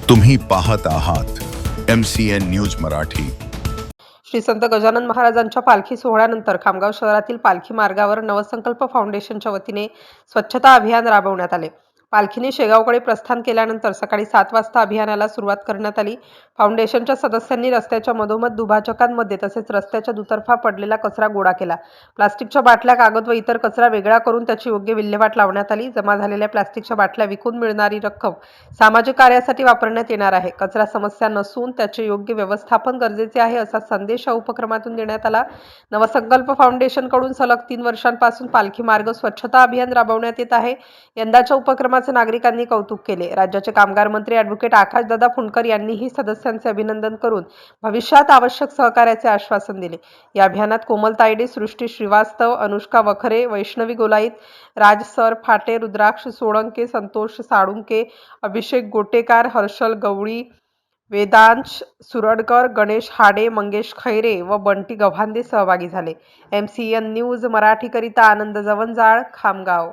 तुम्ही पाहत आहात MCN न्यूज मराठी। श्री संत गजानन महाराजांच्या पालखी सोहळ्यानंतर खामगाव शहरातील पालखी मार्गावर नवसंकल्प फाउंडेशनच्या वतीने स्वच्छता अभियान राबवण्यात आले। पालखीने शेगावकडे प्रस्थान केल्यानंतर सकाळी 7 वाजता अभियानाला सुरुवात करण्यात आली। फाउंडेशनच्या सदस्यांनी रस्त्याच्या मधोमध दुभाजकांमध्ये तसेच रस्त्याच्या दुतर्फा पडलेला कचरा गोळा केला। प्लास्टिकच्या बाटल्या, कागद व इतर कचरा वेगळा करून त्याची योग्य विल्हेवाट लावण्यात आली। जमा झालेल्या प्लास्टिकच्या बाटल्या विकून मिळणारी रक्कम सामाजिक कार्यासाठी वापरण्यात येणार आहे। कचरा समस्या नसून त्याचे योग्य व्यवस्थापन गरजेचे आहे असा संदेश या उपक्रमातून देण्यात आला। नवसंकल्प फाउंडेशनकडून सलग 3 वर्षांपासून पालखी मार्ग स्वच्छता अभियान राबवण्यात येत आहे। यंदाच्या उपक्रमाचे नागरिकांनी कौतुक केले। राज्याचे कामगार मंत्री ॲडव्होकेट आकाशदादा फुंडकर यांनीही सदस्यांचे अभिनंदन करून भविष्यात आवश्यक सहकार्याचे आश्वासन दिले। या अभियानात कोमल तायडे, सृष्टी श्रीवास्तव, अनुष्का वखरे, वैष्णवी गोलाईत, राज सर फाटे, रुद्राक्ष सोळंके, संतोष साळुंके, अभिषेक गोटेकार, हर्षल गवळी, वेदांश सुरडकर, गणेश हाडे, मंगेश खैरे व बंटी गव्हांदे सहभागी झाले। MCN न्यूज मराठीकरिता आनंद जवंजाळ, खामगाव।